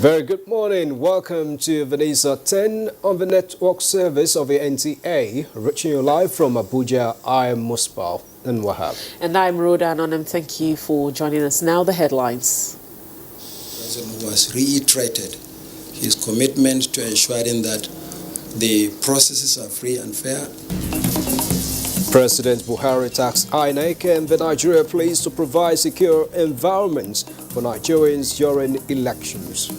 Very good morning. Welcome to Vanessa 10 on the network service of the NTA. Reaching you live from Abuja, I am Musbah and Wahab. And I'm Rhoda Anonim. Thank you for joining us. Now the headlines. The President was reiterated his commitment to ensuring that the processes are free and fair. President Buhari tasked INEC and the Nigeria Police to provide secure environments for Nigerians during elections.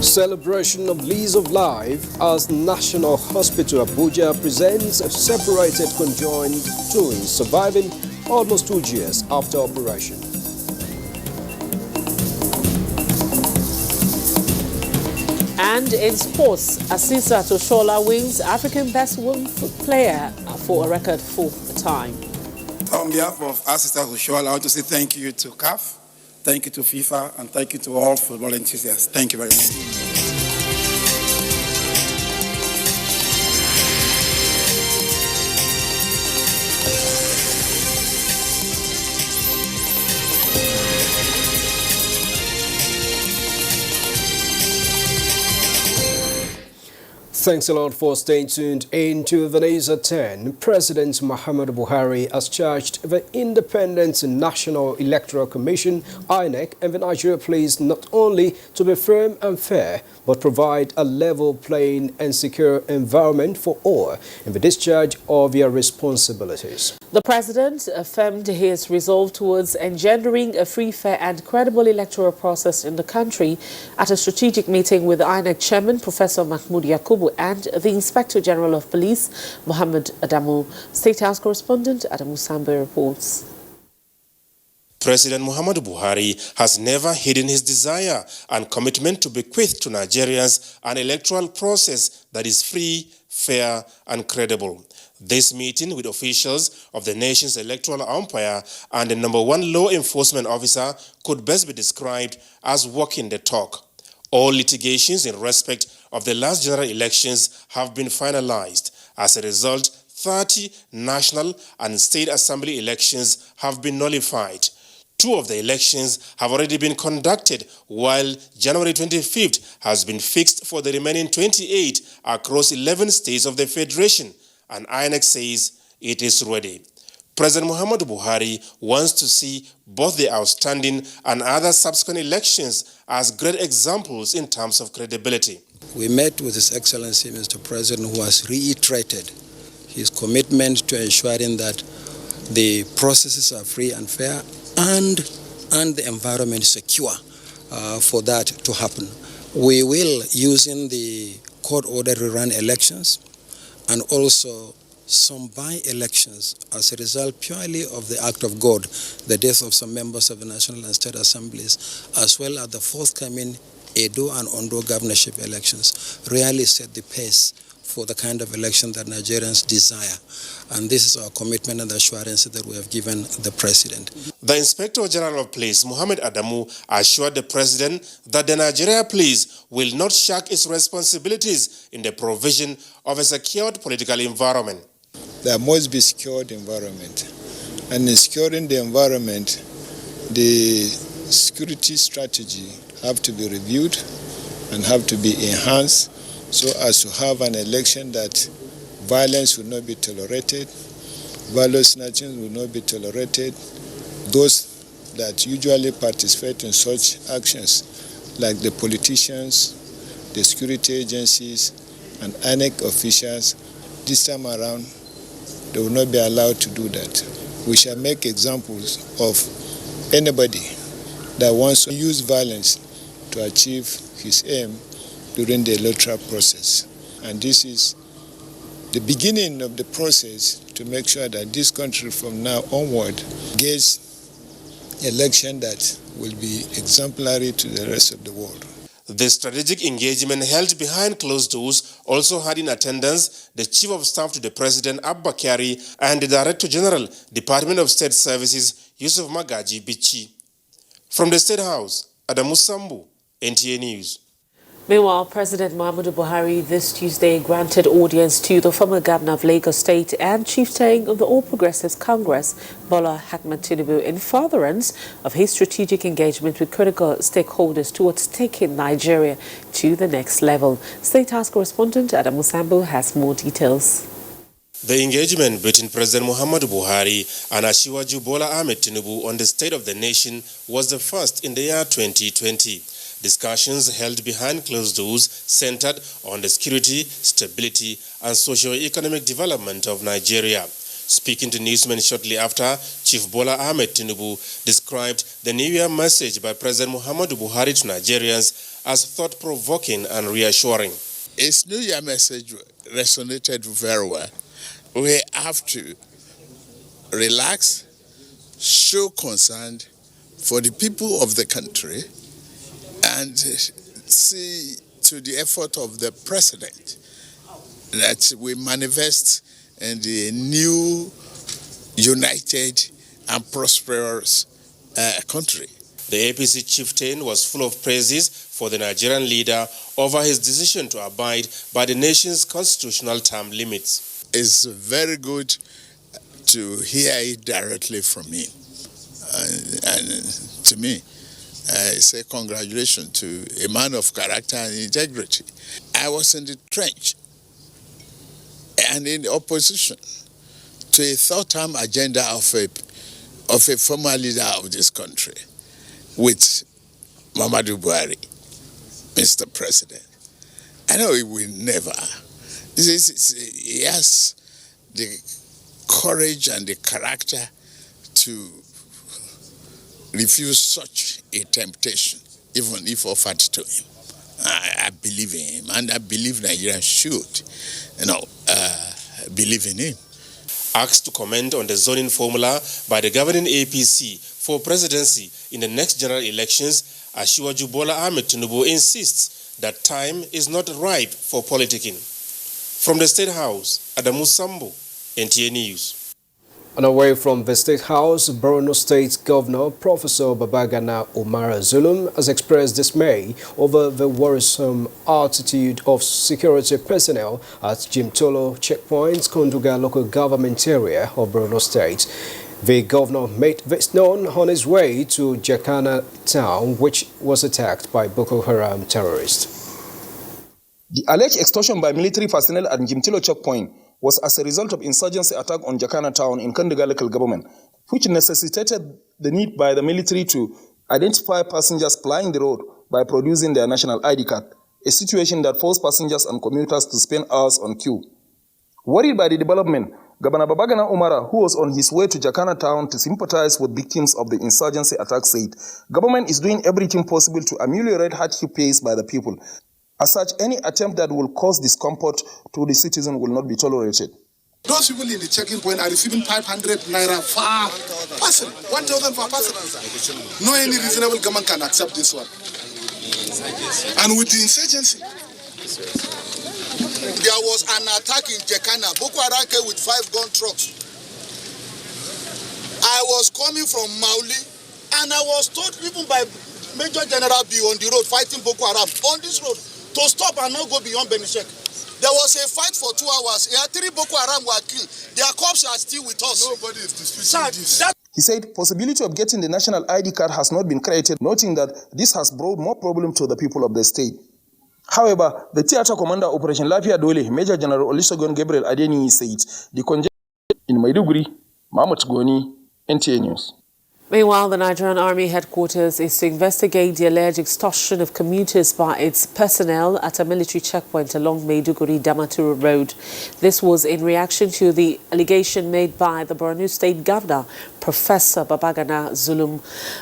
Celebration of Lease of Life as National Hospital Abuja presents a separated conjoined twins surviving almost 2 years after operation. And in sports, Asisa Toshola wins African Best Women Player for a record 4th time. On behalf of Asisa Toshola, I want to say thank you to CAF, thank you to FIFA, and thank you to all football enthusiasts. Thank you very much. Thanks a lot for staying tuned into Vanessa 10. President Muhammadu Buhari has charged the Independent National Electoral Commission, INEC, and the Nigeria Police not only to be firm and fair, but provide a level playing and secure environment for all in the discharge of their responsibilities. The President affirmed his resolve towards engendering a free, fair and credible electoral process in the country at a strategic meeting with the INEC Chairman, Professor Mahmoud Yakubu, and the Inspector General of Police, Mohammed Adamu. State House correspondent Adamu Sambe reports. President Muhammadu Buhari has never hidden his desire and commitment to bequeath to Nigerians an electoral process that is free, fair and credible. This meeting with officials of the nation's electoral umpire and the #1 law enforcement officer could best be described as walking the talk. All litigations in respect of the last general elections have been finalized. As a result, 30 national and state assembly elections have been nullified. 2 of the elections have already been conducted, while January 25th has been fixed for the remaining 28 across 11 states of the Federation, and INEC says it is ready. President Muhammadu Buhari wants to see both the outstanding and other subsequent elections as great examples in terms of credibility. We met with His Excellency Mr. President, who has reiterated his commitment to ensuring that the processes are free and fair and the environment secure for that to happen. We will, using the court order, rerun elections and also some by-elections as a result purely of the act of God, the death of some members of the National and State Assemblies, as well as the forthcoming Edo and Ondo governorship elections, really set the pace for the kind of election that Nigerians desire. And this is our commitment and the assurance that we have given the President. The Inspector General of Police, Mohammed Adamu, assured the President that the Nigeria Police will not shirk its responsibilities in the provision of a secured political environment. There must be secured environment. And in securing the environment, the security strategy have to be reviewed and have to be enhanced so as to have an election that violence will not be tolerated, value snatching will not be tolerated. Those that usually participate in such actions, like the politicians, the security agencies, and INEC officials, this time around, they will not be allowed to do that. We shall make examples of anybody that wants to use violence to achieve his aim during the electoral process. And this is the beginning of the process to make sure that this country from now onward gets election that will be exemplary to the rest of the world. The strategic engagement held behind closed doors also had in attendance the Chief of Staff to the President, Abba Kyari, and the Director General, Department of State Services, Yusuf Magaji Bichi. From the State House, Adamu Sambu, NTA News. Meanwhile, President Muhammadu Buhari this Tuesday granted audience to the former governor of Lagos State and chieftain of the All Progressives Congress, Bola Ahmed Tinubu, in furtherance of his strategic engagement with critical stakeholders towards taking Nigeria to the next level. State House correspondent Adam Musambo has more details. The engagement between President Muhammadu Buhari and Asiwaju Bola Ahmed Tinubu on the state of the nation was the first in the year 2020. Discussions held behind closed doors centered on the security, stability, and socio-economic development of Nigeria. Speaking to newsmen shortly after, Chief Bola Ahmed Tinubu described the New Year message by President Muhammadu Buhari to Nigerians as thought-provoking and reassuring. His New Year message resonated very well. We have to relax, show concern for the people of the country, and see to the effort of the president that we manifest in the new, united, and prosperous country. The APC chieftain was full of praises for the Nigerian leader over his decision to abide by the nation's constitutional term limits. It's very good to hear it directly from him. And to me, I say congratulations to a man of character and integrity. I was in the trench and in the opposition to a third-term agenda of a former leader of this country with Muhammadu Buhari, Mr. President. I know he will never. He has the courage and the character to refuse such a temptation, even if offered to him. I believe in him, and I believe Nigerians should, believe in him. Asked to comment on the zoning formula by the governing APC for presidency in the next general elections, Asiwaju Bola Ahmed Tinubu insists that time is not ripe for politicking. From the State House, Adamu Sambo, NTA News. And away from the State House, Borno State Governor Professor Babagana Umara Zulum has expressed dismay over the worrisome attitude of security personnel at Jimtolo Checkpoint, Konduga local government area of Borno State. The governor made this known on his way to Jakana town, which was attacked by Boko Haram terrorists. The alleged extortion by military personnel at Jimtolo Checkpoint was as a result of insurgency attack on Jakana town in Konduga local government, which necessitated the need by the military to identify passengers plying the road by producing their national ID card, a situation that forced passengers and commuters to spend hours on queue. Worried by the development, Governor Babagana Umara, who was on his way to Jakana town to sympathize with victims of the insurgency attack, said, "Government is doing everything possible to ameliorate hardship faced by the people. As such, any attempt that will cause discomfort to the citizen will not be tolerated." Those people in the checking point are receiving 500 naira per person, 1,000 per person. No any reasonable government can accept this one. And with the insurgency, there was an attack in Jekana. Boko Haram came with 5 gun trucks. I was coming from Mauli, and I was told even by Major General B on the road fighting Boko Haram on this road to stop and not go beyond Benishek. There was a fight for 2 hours. 3 Boko Haram were killed. Their corpses are still with us. Nobody is disputing this. He said possibility of getting the national ID card has not been created, noting that this has brought more problems to the people of the state. However, the theater commander Operation Lafia Dole, Major General Olusegun Gabriel Adeniyi, said the congestion in Maiduguri, Mahmoud Goni, NTA News. Meanwhile, the Nigerian Army headquarters is to investigate the alleged extortion of commuters by its personnel at a military checkpoint along Maiduguri-Damaturu Road. This was in reaction to the allegation made by the Borno State Governor, Professor Babagana Zulum,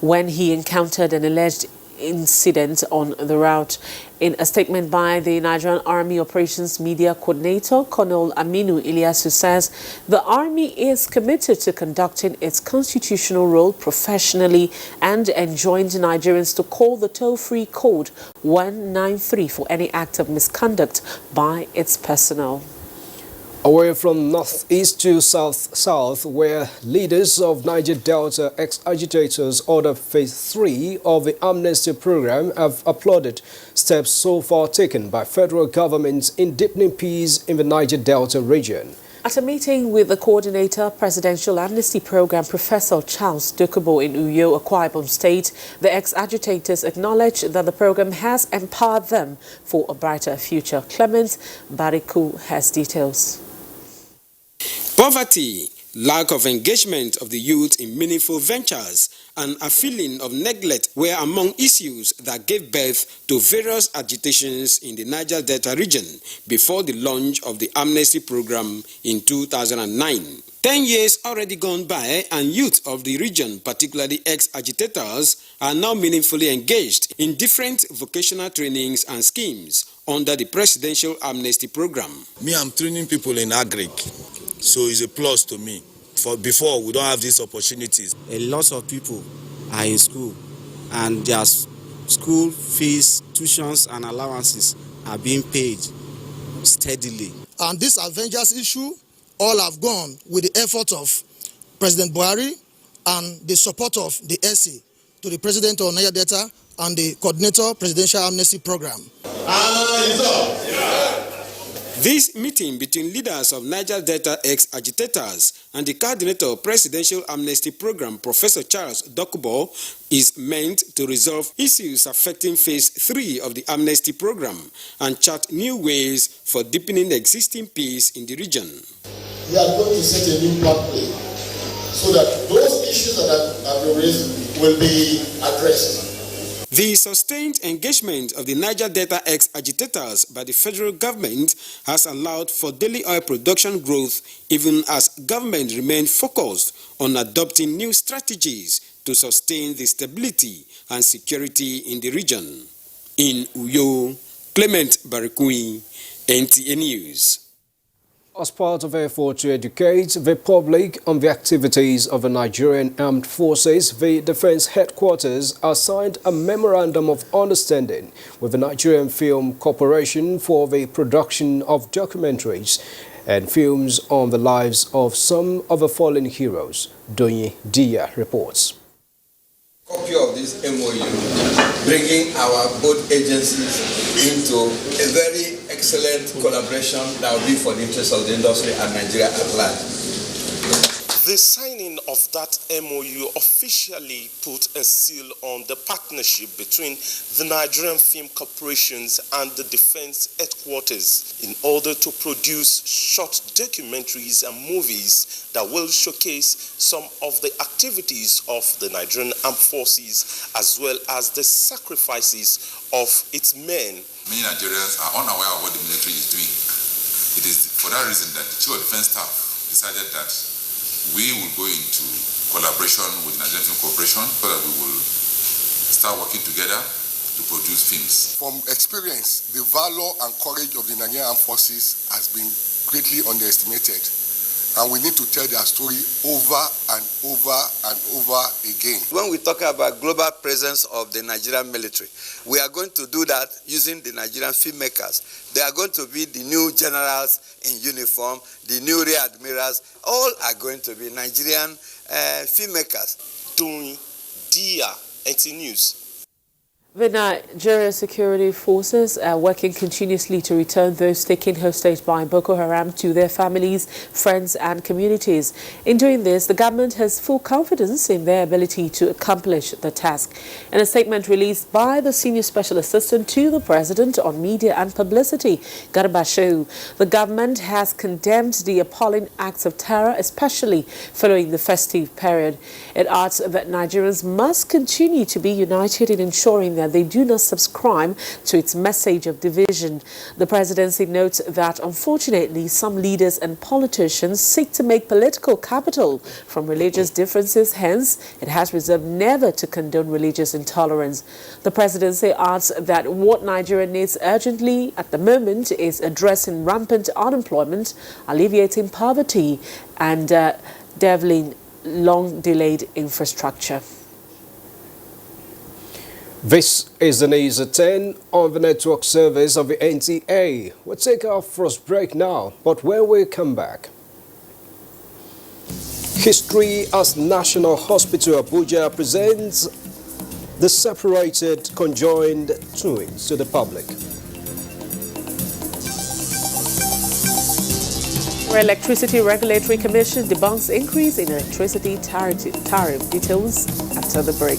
when he encountered an alleged incident on the route. In a statement by the Nigerian Army Operations Media Coordinator, Colonel Aminu Ilyasu says the Army is committed to conducting its constitutional role professionally and enjoins Nigerians to call the toll-free code 193 for any act of misconduct by its personnel. Away from northeast to south, where leaders of Niger Delta ex-agitators order phase 3 of the amnesty program have applauded steps so far taken by federal government in deepening peace in the Niger Delta region. At a meeting with the coordinator, Presidential Amnesty Program, Professor Charles Dokubo in Uyo, Akwa Ibom State, the ex-agitators acknowledged that the program has empowered them for a brighter future. Clement Bariku has details. Poverty, lack of engagement of the youth in meaningful ventures, and a feeling of neglect were among issues that gave birth to various agitations in the Niger Delta region before the launch of the amnesty program in 2009. 10 years already gone by, and youth of the region, particularly ex-agitators, are now meaningfully engaged in different vocational trainings and schemes under the Presidential Amnesty Program. Me, I'm training people in agric, so it's a plus to me. For before, we don't have these opportunities. A lot of people are in school, and their school fees, tuitions, and allowances are being paid steadily. And this Avengers issue, all have gone with the effort of President Buhari and the support of the SC to the President of Niger Delta and the Coordinator Presidential Amnesty Program. This meeting between leaders of Niger Delta ex-agitators and the coordinator of Presidential Amnesty Program, Professor Charles Dokubo, is meant to resolve issues affecting phase 3 of the amnesty program and chart new ways for deepening existing peace in the region. We are going to set a new pathway so that those issues that have been raised will be addressed. The sustained engagement of the Niger Delta ex-agitators by the federal government has allowed for daily oil production growth, even as government remained focused on adopting new strategies to sustain the stability and security in the region. In Uyo, Clement Barikui, NTA News. As part of effort to educate the public on the activities of the Nigerian Armed Forces, the Defense Headquarters has signed a Memorandum of Understanding with the Nigerian Film Corporation for the production of documentaries and films on the lives of some of the fallen heroes. Donye Dia reports. Copy of this MOU, bringing our both agencies into a very excellent collaboration that will be for the interest of the industry and Nigeria at large. The signing of that MOU officially put a seal on the partnership between the Nigerian Film Corporations and the Defense Headquarters in order to produce short documentaries and movies that will showcase some of the activities of the Nigerian Armed Forces as well as the sacrifices of its men. Many Nigerians are unaware of what the military is doing. It is for that reason that the Chief of Defense Staff decided that we will go into collaboration with Nigerian Film Corporation so that we will start working together to produce films. From experience, the valor and courage of the Nigerian Armed Forces has been greatly underestimated. And we need to tell their story over and over and over again. When we talk about global presence of the Nigerian military, we are going to do that using the Nigerian filmmakers. They are going to be the new generals in uniform, the new rear admirals. All are going to be Nigerian filmmakers. Doing Dia, NT News. The Nigeria security forces are working continuously to return those taken hostage by Boko Haram to their families, friends and communities. In doing this, the government has full confidence in their ability to accomplish the task. In a statement released by the Senior Special Assistant to the President on Media and Publicity, Garba Shehu, the government has condemned the appalling acts of terror, especially following the festive period. It adds that Nigerians must continue to be united in ensuring that they do not subscribe to its message of division. The presidency notes that, unfortunately, some leaders and politicians seek to make political capital from religious differences. Hence, it has resolved never to condone religious intolerance. The presidency adds that what Nigeria needs urgently at the moment is addressing rampant unemployment, alleviating poverty, and developing long-delayed infrastructure. This is the News at 10 on the network service of the NTA. We'll take our first break now, but when we come back, History as National Hospital Abuja presents the separated conjoined twins to the public. Electricity Regulatory Commission debunks increase in electricity tariff. Details after the break.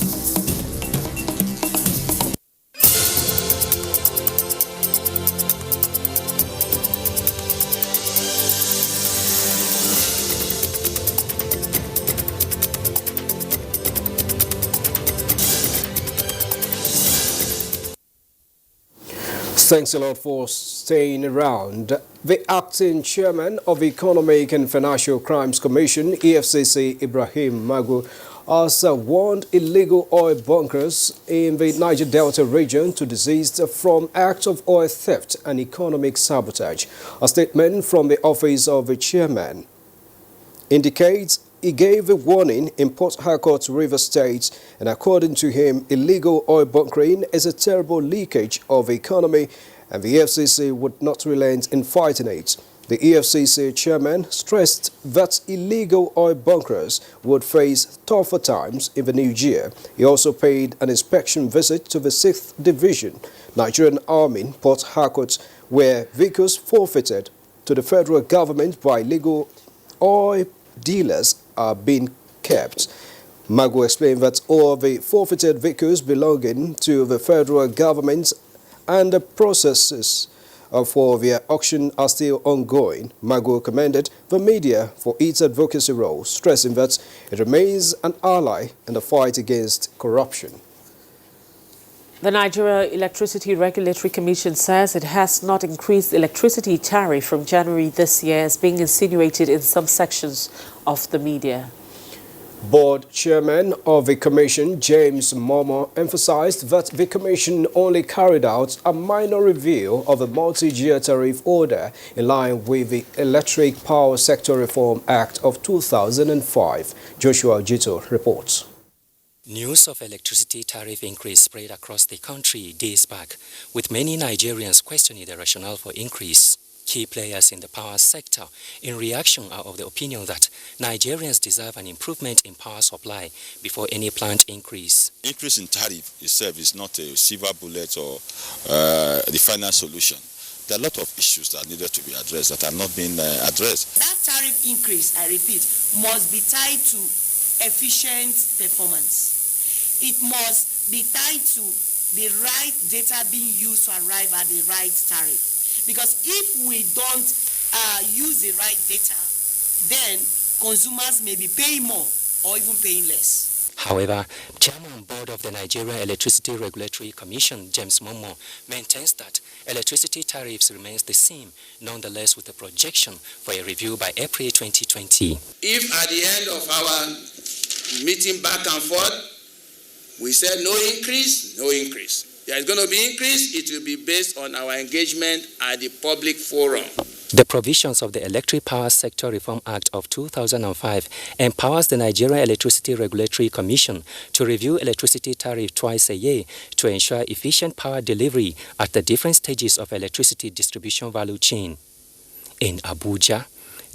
Thanks a lot for staying around. The acting chairman of the Economic and Financial Crimes Commission, EFCC, Ibrahim Magu, has warned illegal oil bunkers in the Niger Delta region to desist from acts of oil theft and economic sabotage. A statement from the office of the chairman indicates he gave a warning in Port Harcourt, Rivers State, and according to him, illegal oil bunkering is a terrible leakage of the economy, and the EFCC would not relent in fighting it. The EFCC chairman stressed that illegal oil bunkers would face tougher times in the new year. He also paid an inspection visit to the 6th Division, Nigerian Army, Port Harcourt, where vehicles forfeited to the federal government by illegal oil dealers are being kept. Magu explained that all the forfeited vehicles belonging to the federal government and the processes for their auction are still ongoing. Magu commended the media for its advocacy role, stressing that it remains an ally in the fight against corruption. The Nigeria Electricity Regulatory Commission says it has not increased electricity tariff from January this year, as being insinuated in some sections of the media. Board Chairman of the Commission, James Momo, emphasized that the Commission only carried out a minor review of the multi-year tariff order in line with the Electric Power Sector Reform Act of 2005. Joshua Jito reports. News of electricity tariff increase spread across the country days back, with many Nigerians questioning the rationale for increase. Key players in the power sector, in reaction, are of the opinion that Nigerians deserve an improvement in power supply before any planned increase. Increase in tariff itself is not a silver bullet or the final solution. There are a lot of issues that needed to be addressed that are not being addressed. That tariff increase, I repeat, must be tied to efficient performance. It must be tied to the right data being used to arrive at the right tariff. Because if we don't use the right data, then consumers may be paying more or even paying less. However, Chairman Board of the Nigeria Electricity Regulatory Commission, James Momo, maintains that electricity tariffs remains the same, nonetheless with a projection for a review by April 2020. If at the end of our meeting back and forth, we said no increase, no increase. There is going to be increase, it will be based on our engagement at the public forum. The provisions of the Electric Power Sector Reform Act of 2005 empowers the Nigeria Electricity Regulatory Commission to review electricity tariff twice a year to ensure efficient power delivery at the different stages of electricity distribution value chain. In Abuja,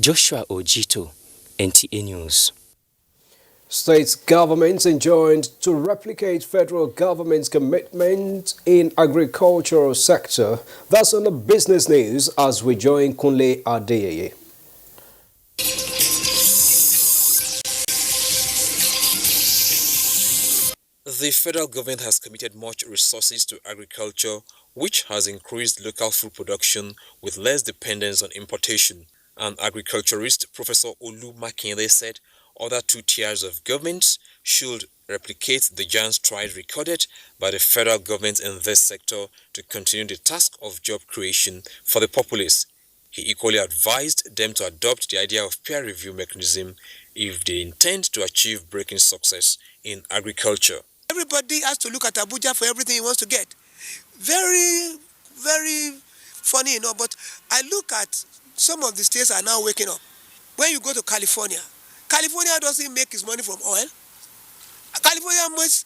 Joshua Ojito, NTA News. State governments enjoined to replicate federal government's commitment in agricultural sector. That's on the business news as we join Kunle Adeyeye. The federal government has committed much resources to agriculture, which has increased local food production with less dependence on importation. An agriculturist, Professor Olu Makinde, said other two tiers of governments should replicate the giant stride recorded by the federal government in this sector to continue the task of job creation for the populace. He equally advised them to adopt the idea of peer review mechanism if they intend to achieve breaking success in agriculture. Everybody has to look at Abuja for everything he wants to get. Very, very funny, but I look at some of the states are now waking up. When you go to California doesn't make its money from oil. California makes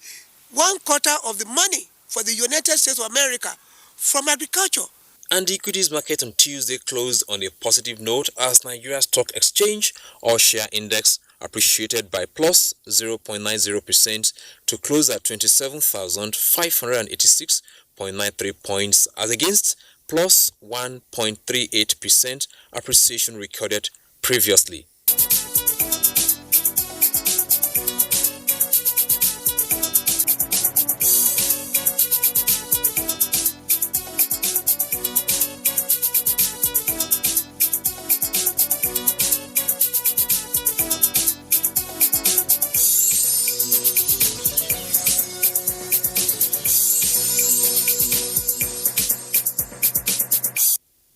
1/4 of the money for the United States of America from agriculture. And the equities market on Tuesday closed on a positive note as Nigeria Stock Exchange or share index appreciated by plus 0.90% to close at 27,586.93 points as against plus 1.38% appreciation recorded previously.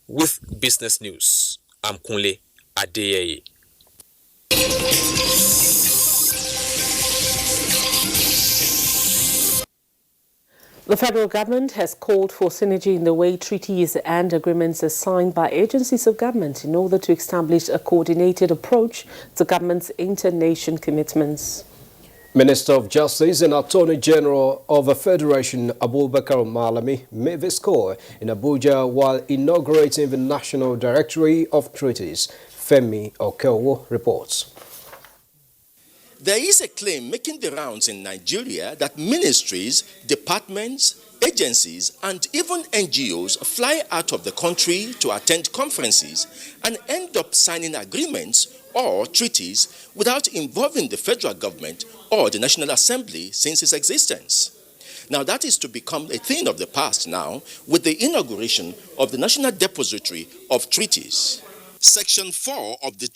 With business news, I'm Kunle Adeyeye. The federal government has called for synergy in the way treaties and agreements are signed by agencies of government in order to establish a coordinated approach to government's inter-nation commitments. Minister of Justice and Attorney General of the Federation, Abubakar Malami, made this call in Abuja while inaugurating the National Directory of Treaties. Femi Okewo reports. There is a claim making the rounds in Nigeria that ministries, departments, agencies, and even NGOs fly out of the country to attend conferences and end up signing agreements or treaties without involving the federal government or the National Assembly since its existence. Now that is to become a thing of the past now with the inauguration of the National Depository of Treaties. Section 4 of the